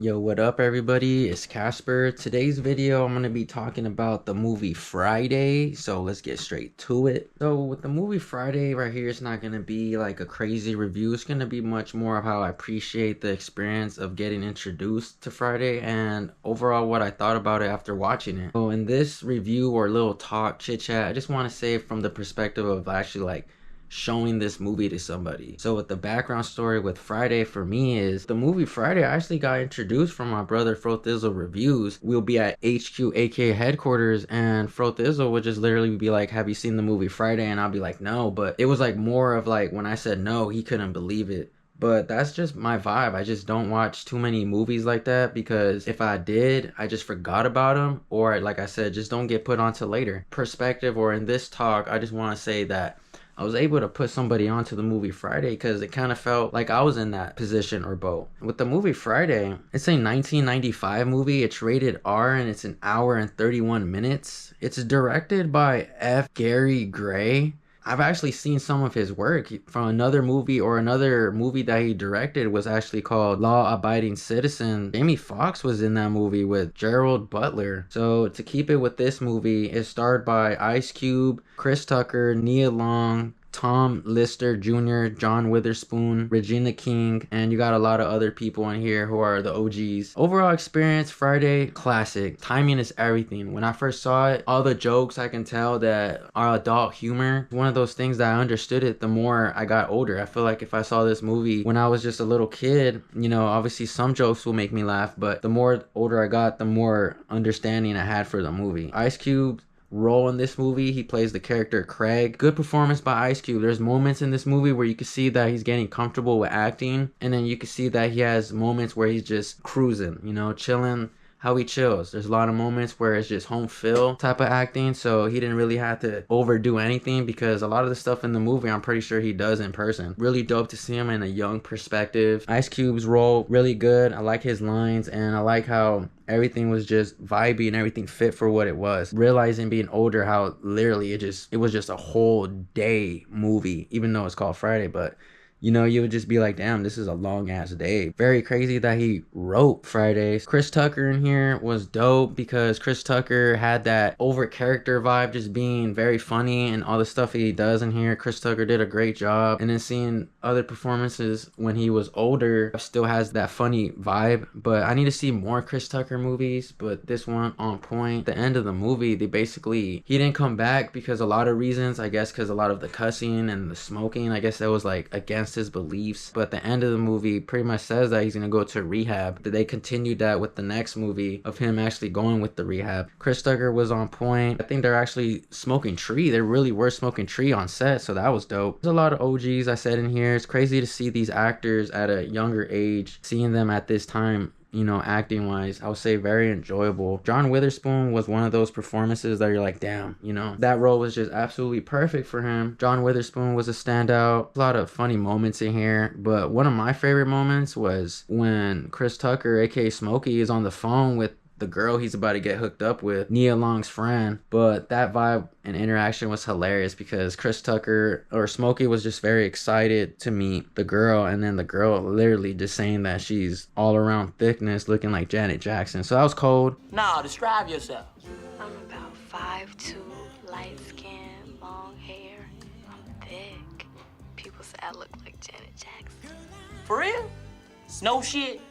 Yo, what up everybody? It's Casper. Today's video I'm going to be talking about the movie Friday. So let's get straight to it. So with the movie Friday right here, it's not going to be like a crazy review. It's going to be much more of how I appreciate the experience of getting introduced to Friday and overall what I thought about it after watching it. So in this review or little talk chit chat, I just want to say it from the perspective of actually like showing this movie to somebody. So with the background story with Friday for me is the movie Friday I actually got introduced from my brother Fro Thizzle Reviews. We'll be at HQ aka headquarters and Fro Thizzle would just literally be like, have you seen the movie Friday? And I'll be like, no. But it was like more of like when I said no, he couldn't believe it. But that's just my vibe. I just don't watch too many movies like that because if I did, I just forgot about them, or like I said, just don't get put onto later. Perspective, or in this talk, I just want to say that I was able to put somebody onto the movie Friday because it kind of felt like I was in that position or boat. With the movie Friday, it's a 1995 movie. It's rated R and it's an hour and 31 minutes. It's directed by F. Gary Gray. I've actually seen some of his work from another movie, or another movie that he directed was actually called Law Abiding Citizen. Jamie Foxx was in that movie with Gerald Butler. So to keep it with this movie, it's starred by Ice Cube, Chris Tucker, Nia Long, Tom Lister Jr., John Witherspoon, Regina King, and you got a lot of other people in here who are the OGs. Overall experience, Friday, classic. Timing is everything. When I first saw it, all the jokes I can tell that are adult humor. One of those things that I understood it the more I got older. I feel like if I saw this movie when I was just a little kid, you know, obviously some jokes will make me laugh, but the more older I got, the more understanding I had for the movie. Ice Cube role in this movie, he plays the character Craig. Good performance by Ice Cube. There's moments in this movie where you can see that he's getting comfortable with acting, and then you can see that he has moments where he's just cruising, you know, chilling how he chills. There's a lot of moments where it's just home feel type of acting, so he didn't really have to overdo anything because a lot of the stuff in the movie I'm pretty sure he does in person. Really dope to see him in a young perspective. Ice Cube's role, really good. I like his lines, and I like how everything was just vibey and everything fit for what it was. Realizing being older how literally it was just a whole day movie, even though it's called Friday, but you know, you would just be like, damn, this is a long ass day. Very crazy that he wrote Fridays. Chris Tucker in here was dope because Chris Tucker had that over character vibe, just being very funny and all the stuff he does in here. Chris Tucker did a great job. And then seeing other performances when he was older still has that funny vibe. But I need to see more Chris Tucker movies, but this one on point. The end of the movie, he didn't come back because a lot of reasons, I guess, because a lot of the cussing and the smoking, I guess that was like against his beliefs. But the end of the movie pretty much says that he's gonna go to rehab. They continued that with the next movie of him actually going with the rehab. Chris Tucker was on point. I think they're actually smoking tree. They really were smoking tree on set, so that was dope. There's a lot of OGs I said in here. It's crazy to see these actors at a younger age, seeing them at this time, you know, acting wise. I would say very enjoyable. John Witherspoon was one of those performances that you're like, damn, you know, that role was just absolutely perfect for him. John Witherspoon was a standout. A lot of funny moments in here, but one of my favorite moments was when Chris Tucker, aka Smokey, is on the phone with the girl he's about to get hooked up with, Nia Long's friend. But that vibe and interaction was hilarious because Chris Tucker, or Smokey, was just very excited to meet the girl, and then the girl literally just saying that she's all around thickness, looking like Janet Jackson. So that was cold. Now, describe yourself. I'm about 5'2", light skin, long hair. I'm thick. People say I look like Janet Jackson. For real? Snow shit?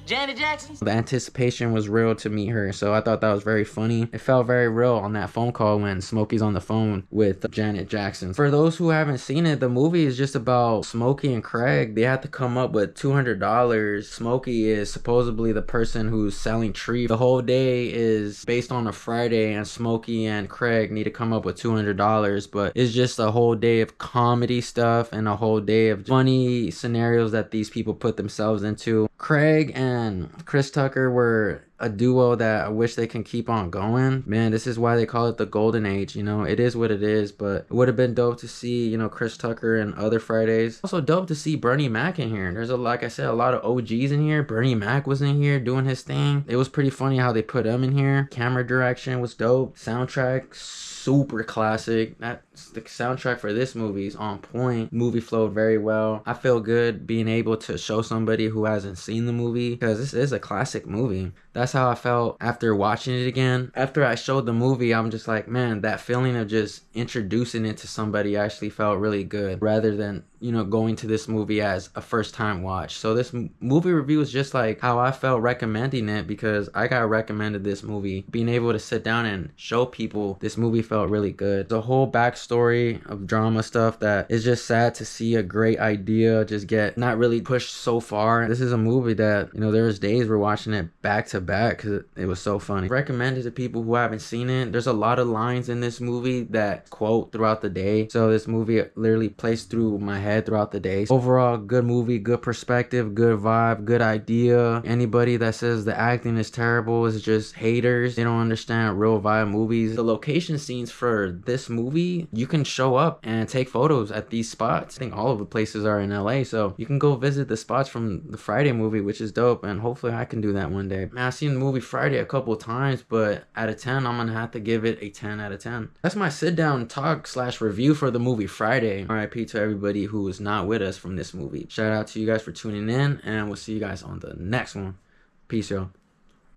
Janet Jackson? The anticipation was real to meet her, so I thought that was very funny. It felt very real on that phone call when Smokey's on the phone with Janet Jackson. For those who haven't seen it, the movie is just about Smokey and Craig. They had to come up with $200. Smokey is supposedly the person who's selling tree. The whole day is based on a Friday, and Smokey and Craig need to come up with $200, but it's just a whole day of comedy stuff and a whole day of funny scenarios that these people put themselves into. Craig and Chris Tucker were a duo that I wish they can keep on going. Man, this is why they call it the golden age, you know. It is what it is, but it would have been dope to see, you know, Chris Tucker and other Fridays. Also dope to see Bernie Mac in here. There's like I said, a lot of OGs in here. Bernie Mac was in here doing his thing. It was pretty funny how they put him in here. Camera direction was dope. Soundtrack super classic. That's the soundtrack for this movie is on point. Movie flowed very well. I feel good being able to show somebody who hasn't seen the movie, because this is a classic movie. That's how I felt after watching it again. After I showed the movie, I'm just like, man, that feeling of just introducing it to somebody actually felt really good, rather than, you know, going to this movie as a first time watch. So this movie review is just like how I felt recommending it, because I got recommended this movie. Being able to sit down and show people this movie felt really good. The whole backstory of drama stuff that is just sad to see a great idea just get not really pushed so far. This is a movie that, you know, there was days we're watching it back to back because it was so funny. Recommend it to people who haven't seen it. There's a lot of lines in this movie that quote throughout the day, so this movie literally plays through my head throughout the day. Overall, good movie, good perspective, good vibe, good idea. Anybody that says the acting is terrible is just haters. They don't understand real vibe movies. The location scenes for this movie, you can show up and take photos at these spots. I think all of the places are in LA, so you can go visit the spots from the Friday movie, which is dope, and hopefully I can do that one day. Man, I've seen the movie Friday a couple of times, but out of 10, I'm gonna have to give it a 10 out of 10. That's my sit down talk / review for the movie Friday. RIP to everybody who was not with us from this movie. Shout out to you guys for tuning in, and we'll see you guys on the next one. Peace, y'all.